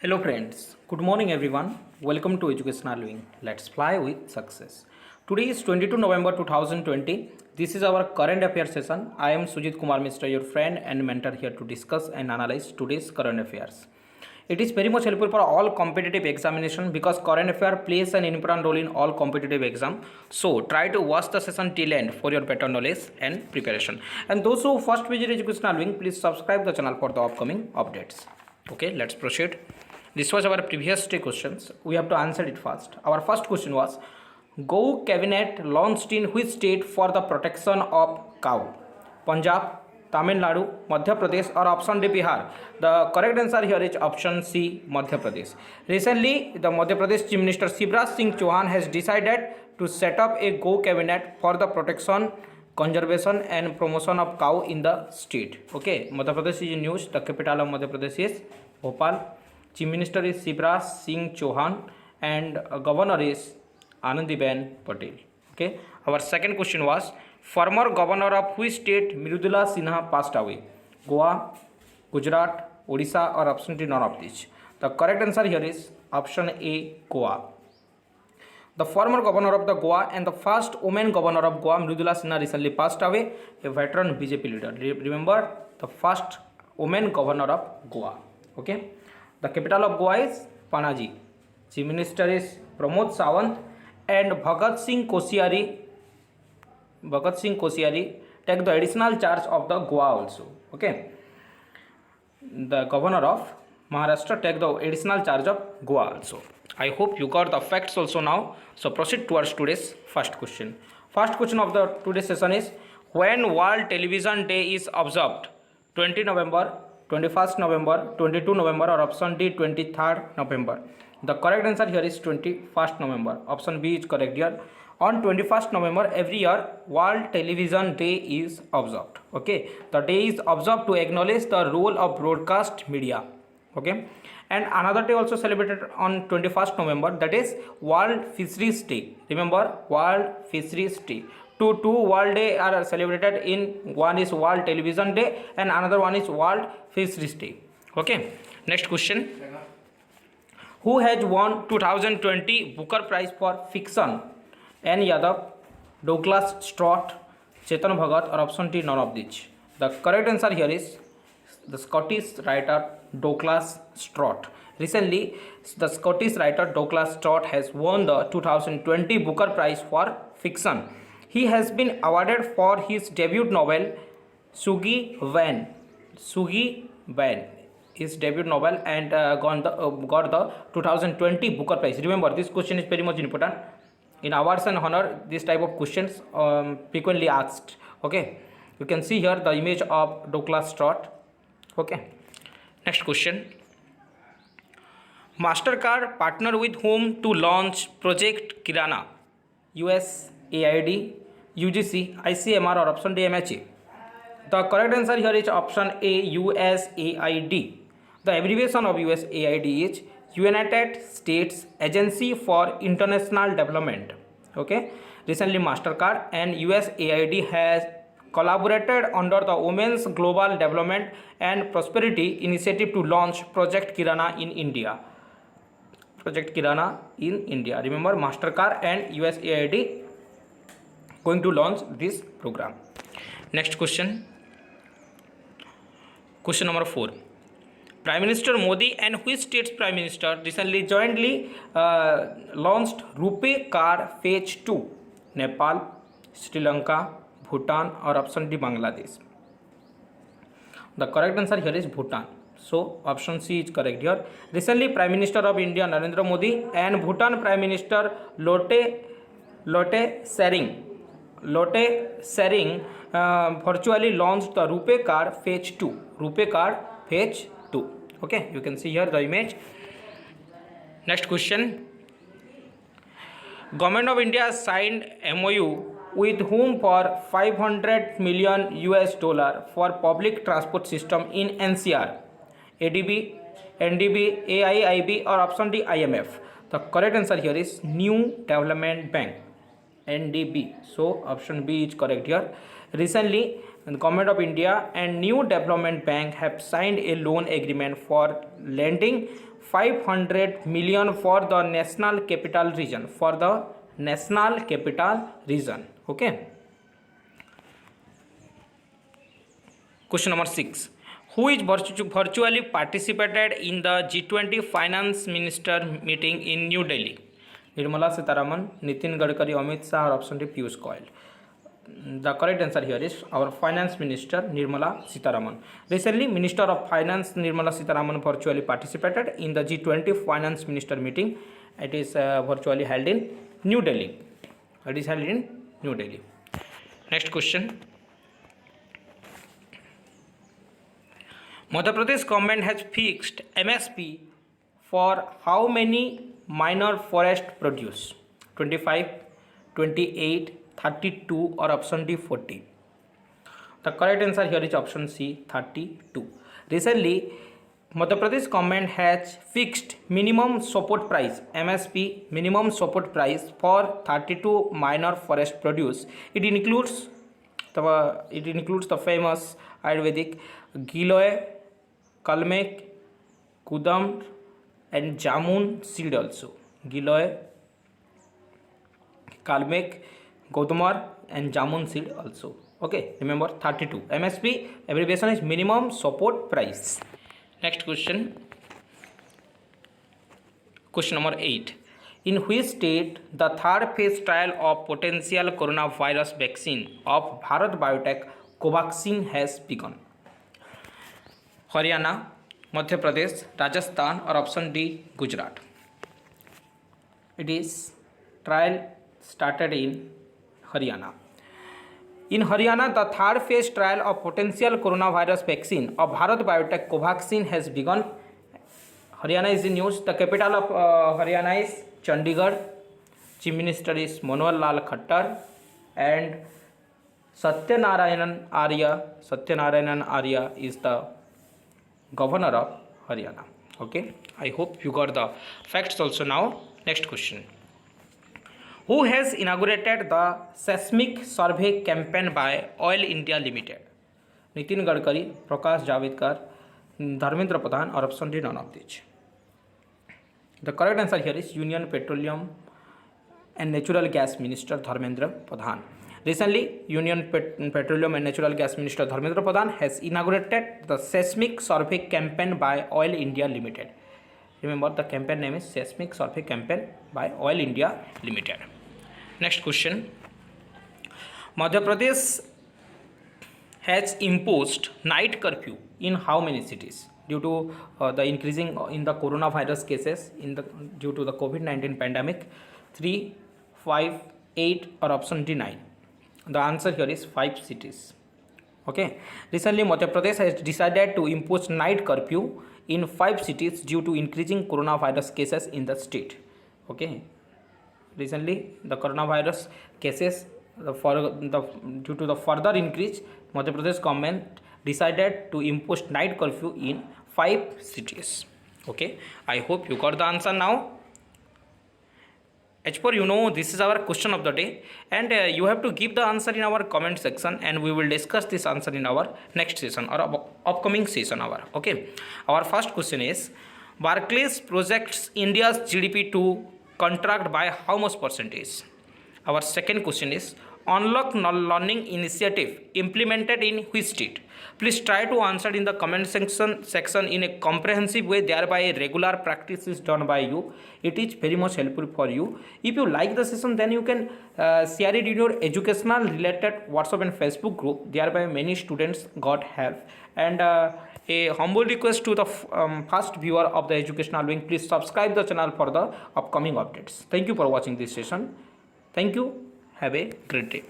Hello friends, good morning everyone. Welcome to Educational Wing. Let's fly with success. Today is 22 November 2020. This is our current affairs session. I am Sujit Kumar Mr. your friend and mentor here to discuss and analyze today's current affairs. It is very much helpful for all competitive examination because current affair plays an important role in all competitive exam. So try to watch the session till end for your better knowledge and preparation. And those who first visit Educational Wing, please subscribe the channel for the upcoming updates. Okay, let's proceed. This was our previous two questions. We have to answer it first. Our first question was, Go cabinet launched in which state for the protection of cow? Punjab, Tamil Nadu, Madhya Pradesh or option D Bihar? The correct answer here is option C, Madhya Pradesh. Recently, the Madhya Pradesh Chief Minister Shivraj Singh Chauhan has decided to set up a Go cabinet for the protection, conservation and promotion of cow in the state. Okay, Madhya Pradesh is in news. The capital of Madhya Pradesh is Bhopal. Chief Minister is Shivraj Singh Chauhan and Governor is Anandiben Patel. Okay. Our second question was, former governor of which state Mridula Sinha passed away? Goa, Gujarat, Odisha or option D, none of these? The correct answer here is option A, Goa. The former governor of the Goa and the first woman governor of Goa, Mridula Sinha, recently passed away, a veteran BJP leader. Remember, the first woman governor of Goa. Okay. The capital of Goa is Panaji. Chief Minister is Pramod Sawant and Bhagat Singh Koshyari take the additional charge of the Goa also. Okay. The governor of Maharashtra take the additional charge of Goa also. I hope you got the facts also now. So proceed towards today's first question. First question of the today's session is, when World Television Day is observed? 20 November, 21st November, 22 November or option D, 23rd November? The correct answer here is 21st November. Option B is correct here. On 21st November every year, World Television Day is observed. Okay, the day is observed to acknowledge the role of broadcast media. Okay, and another day also celebrated on 21st November, that is World Fisheries Day. Remember, World Fisheries Day. Two World Day are celebrated in, one is World Television Day and another one is World Fisheries Day. Okay, next question. Who has won 2020 Booker Prize for Fiction? N. Yadav, Douglas Strout, Chetan Bhagat or option D, none of these? The correct answer here is the Scottish writer Douglas Strout. Recently, the Scottish writer Douglas Strout has won the 2020 Booker Prize for Fiction. He has been awarded for his debut novel Sugi Van. His debut novel and got the 2020 Booker Prize. Remember, this question is very much important. In awards and honor, this type of questions frequently asked. Okay, you can see here the image of Douglas Strout. Okay, next question. MasterCard partner with whom to launch Project Kirana? USAID, UGC, ICMR or option D, MHA? The correct answer here is option A, USAID. The abbreviation of USAID is United States Agency for International Development. Okay, recently MasterCard and USAID has collaborated under the Women's Global Development and Prosperity Initiative to launch Project Kirana in India. Remember, MasterCard and USAID going to launch this program. Next question. Question number 4. Prime Minister Modi and which state's Prime Minister recently jointly launched RuPay Card Phase 2? Nepal, Sri Lanka, Bhutan or option D, Bangladesh? The correct answer here is Bhutan. So option C is correct here. Recently, Prime Minister of India Narendra Modi and Bhutan Prime Minister Lote Tshering virtually launched the RuPay Card Phase 2. RuPay Card Phase 2. Okay, you can see here the image. Next question. Government of India signed MOU with whom for 500 million US dollar for public transport system in NCR? ADB, NDB, AIIB or option D, IMF? The correct answer here is New Development Bank, NDB. So option B is correct here. Recently, the Government of India and New Development Bank have signed a loan agreement for lending 500 million for the national capital region, for the national capital region. Okay. Question number 6. Who is virtually participated in the G20 finance minister meeting in New Delhi? Nirmala Sitharaman, Nitin Gadkari, Amit Shah, or option D Piyush Goyal? The correct answer here is our finance minister Nirmala Sitharaman. Recently, Minister of Finance Nirmala Sitharaman virtually participated in the G20 finance minister meeting. It is virtually held in New Delhi. It is held in New Delhi. Next question. Madhya Pradesh government has fixed MSP for how many minor forest produce? 25, 28, 32 or option D 40? The correct answer here is option C 32. Recently, Madhya Pradesh government has fixed minimum support price MSP minimum support price for 32 minor forest produce. It includes the famous Ayurvedic Giloy, Kalmek, Kudam and Jamun seed also. Giloy, Kalmek, Godumar and Jamun seed also. Okay, remember 32. MSP abbreviation is minimum support price. Next question. Question number 8. In which state the third phase trial of potential coronavirus vaccine of Bharat Biotech Covaxin has begun? Haryana, Madhya Pradesh, Rajasthan or option D Gujarat? It is trial started in Haryana. In Haryana, the third phase trial of potential coronavirus vaccine of Bharat Biotech Covaxin has begun. Haryana is in news. The capital of Haryana is Chandigarh. Chief Minister is Manohar Lal Khattar and Satyanarayanan Arya is the Governor of Haryana. Okay, I hope you got the facts also now. Next question. Who has inaugurated the seismic survey campaign by Oil India Limited? Nitin Gadkari, Prakash Javadekar, Dharmendra Pradhan or option D none of these? The correct answer here is Union Petroleum and Natural Gas Minister Dharmendra Pradhan. Recently, Union Petroleum and Natural Gas Minister Dharmendra Pradhan has inaugurated the seismic survey campaign by Oil India Limited. Remember, the campaign name is Seismic Survey Campaign by Oil India Limited. Next question. Madhya Pradesh has imposed night curfew in how many cities due to the increasing in the coronavirus cases due to the COVID-19 pandemic? 3, 5, 8 or option D 9? The answer here is 5 cities. Okay. Recently, Madhya Pradesh has decided to impose night curfew in 5 cities due to increasing coronavirus cases in the state. Okay. Recently, the coronavirus cases due to the further increase, Madhya Pradesh government decided to impose night curfew in 5 cities. Okay. I hope you got the answer now. As per this is our question of the day and you have to give the answer in our comment section and we will discuss this answer in our next session or upcoming session. Okay. Our first question is, Barclays projects India's GDP to contract by how much percentage? Our second question is, Unlock Learning Initiative implemented in which state? Please try to answer in the comment section in a comprehensive way, thereby a regular practice is done by you. It is very much helpful for you. If you like the session, then you can share it in your educational related WhatsApp and Facebook group, thereby many students got help. And a humble request to the first viewer of the educational wing, please subscribe the channel for the upcoming updates. Thank you for watching this session. Thank you. Have a great day.